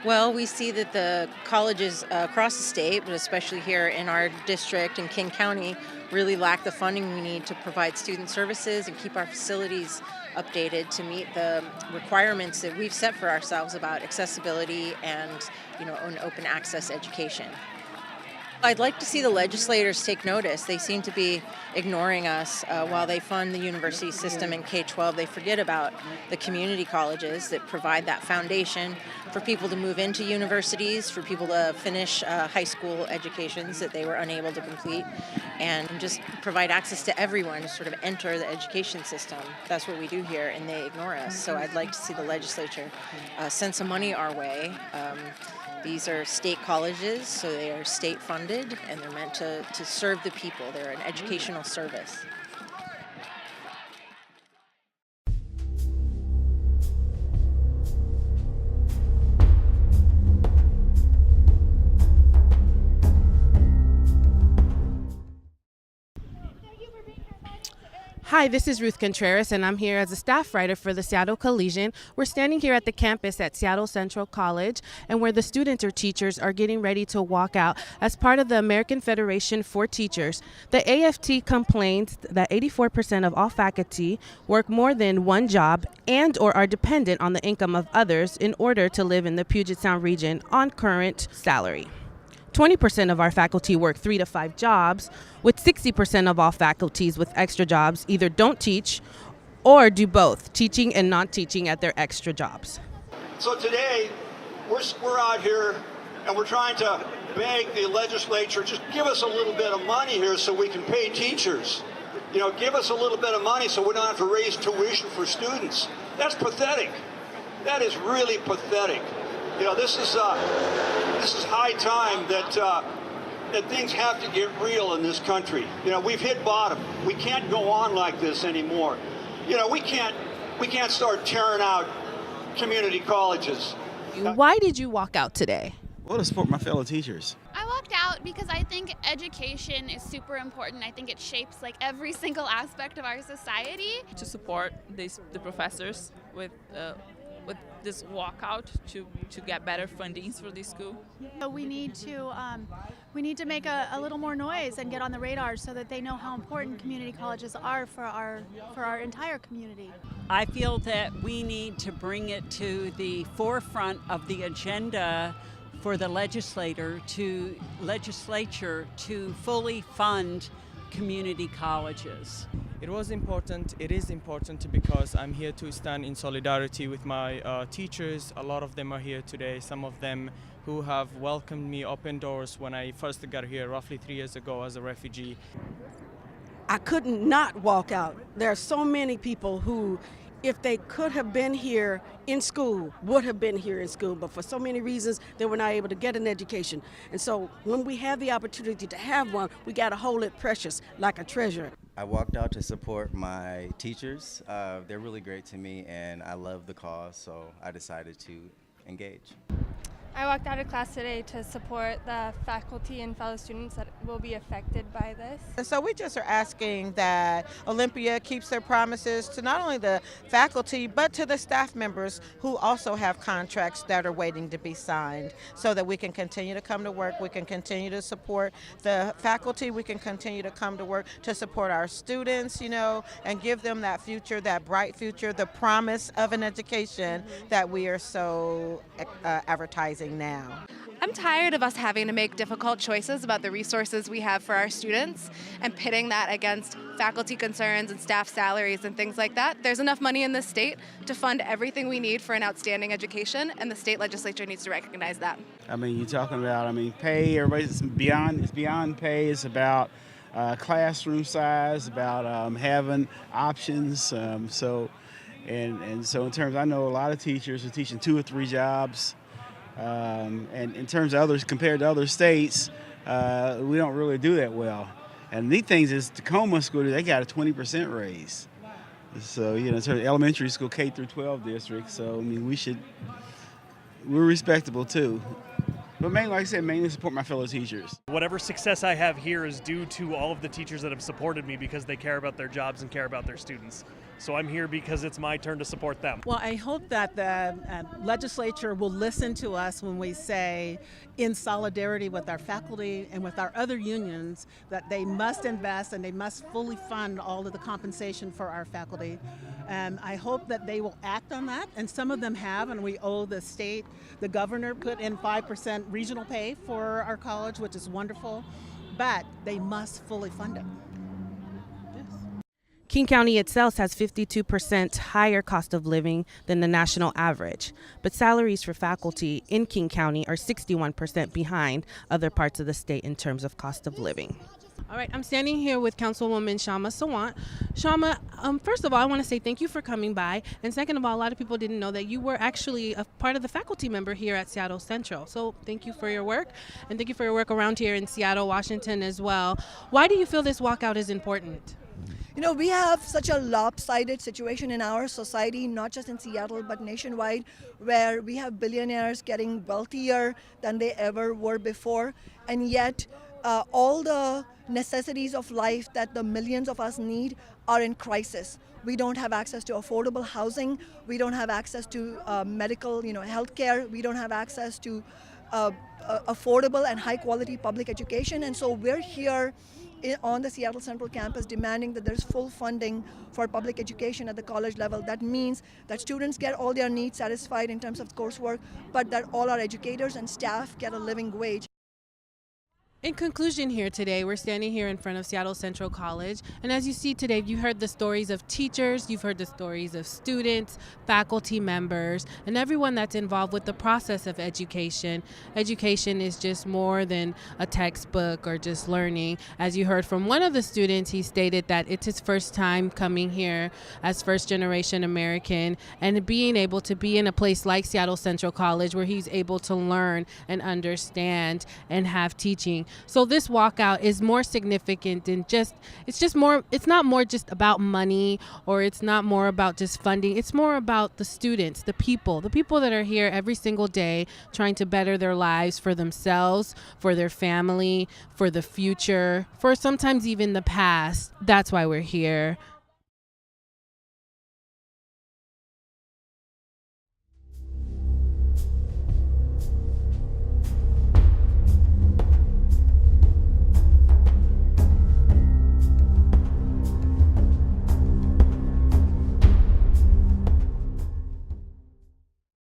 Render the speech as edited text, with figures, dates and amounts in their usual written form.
Well, we see that the colleges across the state, but especially here in our district in King County, really lack the funding we need to provide student services and keep our facilities updated to meet the requirements that we've set for ourselves about accessibility and, an open access education. I'd like to see the legislators take notice. They seem to be ignoring us while they fund the university system in K-12. They forget about the community colleges that provide that foundation for people to move into universities, for people to finish high school educations that they were unable to complete, and just provide access to everyone to sort of enter the education system. That's what we do here, and they ignore us. So I'd like to see the legislature send some money our way. These are state colleges, so they are state funded, and they're meant to serve the people. They're an educational service. Hi, this is Ruth Contreras, and I'm here as a staff writer for the Seattle Collegian. We're standing here at the campus at Seattle Central College, and where the students or teachers are getting ready to walk out as part of the American Federation for Teachers. The AFT complains that 84% of all faculty work more than one job and or are dependent on the income of others in order to live in the Puget Sound region on current salary. 20% of our faculty work 3 to 5 jobs, with 60% of all faculties with extra jobs either don't teach or do both, teaching and not teaching at their extra jobs. So today, we're out here and we're trying to beg the legislature, just give us a little bit of money here so we can pay teachers. Give us a little bit of money so we don't have to raise tuition for students. That's pathetic. That is really pathetic. This is high time that things have to get real in this country. We've hit bottom. We can't go on like this anymore. We can't start tearing out community colleges. Why did you walk out today? Well, to support my fellow teachers. I walked out because I think education is super important. I think it shapes every single aspect of our society. To support the professors with this walkout to get better fundings for the school. So we need to make a little more noise and get on the radar so that they know how important community colleges are for our entire community. I feel that we need to bring it to the forefront of the agenda for the legislature to fully fund community colleges. It is important because I'm here to stand in solidarity with my teachers. A lot of them are here today, some of them who have welcomed me open doors when I first got here roughly 3 years ago as a refugee. I couldn't not walk out. There are so many people who, if they could have been here in school, would have been here in school, but for so many reasons they were not able to get an education. And so when we have the opportunity to have one, we got to hold it precious like a treasure. I walked out to support my teachers. They're really great to me and I love the cause, so I decided to engage. I walked out of class today to support the faculty and fellow students that will be affected by this. And so we just are asking that Olympia keeps their promises to not only the faculty but to the staff members who also have contracts that are waiting to be signed, so that we can continue to come to work, we can continue to support the faculty, we can continue to come to work to support our students, and give them that future, that bright future, the promise of an education that we are so advertising now. I'm tired of us having to make difficult choices about the resources we have for our students and pitting that against faculty concerns and staff salaries and things like that. There's enough money in this state to fund everything we need for an outstanding education, and the state legislature needs to recognize that. You're talking about, pay, everybody's beyond pay. It's about classroom size, about having options. So in terms, I know a lot of teachers are teaching 2 or 3 jobs. And in terms of others, compared to other states, we don't really do that well. And the neat thing is Tacoma School, they got a 20% raise. So, in terms of elementary school, K through 12 districts. So, we're respectable too. But mainly, like I said, mainly support my fellow teachers. Whatever success I have here is due to all of the teachers that have supported me because they care about their jobs and care about their students. So I'm here because it's my turn to support them. Well, I hope that the legislature will listen to us when we say, in solidarity with our faculty and with our other unions, that they must invest and they must fully fund all of the compensation for our faculty. I hope that they will act on that, and some of them have, and we owe the state, the governor put in 5% regional pay for our college, which is wonderful, but they must fully fund it. King County itself has 52% higher cost of living than the national average, but salaries for faculty in King County are 61% behind other parts of the state in terms of cost of living. All right, I'm standing here with Councilwoman Shama Sawant. Shama, first of all, I want to say thank you for coming by. And second of all, a lot of people didn't know that you were actually a part of the faculty member here at Seattle Central. So thank you for your work, and thank you for your work around here in Seattle, Washington as well. Why do you feel this walkout is important? You know, we have such a lopsided situation in our society, not just in Seattle, but nationwide, where we have billionaires getting wealthier than they ever were before, and yet all the necessities of life that the millions of us need are in crisis. We don't have access to affordable housing. We don't have access to medical, health care. We don't have access to affordable and high quality public education. And so we're here on the Seattle Central campus demanding that there's full funding for public education at the college level. That means that students get all their needs satisfied in terms of coursework, but that all our educators and staff get a living wage. In conclusion here today, we're standing here in front of Seattle Central College, and as you see today, you heard the stories of teachers, you've heard the stories of students, faculty members, and everyone that's involved with the process of education. Education is just more than a textbook or just learning. As you heard from one of the students, he stated that it's his first time coming here as first-generation American and being able to be in a place like Seattle Central College where he's able to learn and understand and have teaching. So this walkout is more significant than it's not more just about money, or it's not more about just funding. It's more about the students, the people that are here every single day trying to better their lives for themselves, for their family, for the future, for sometimes even the past. That's why we're here.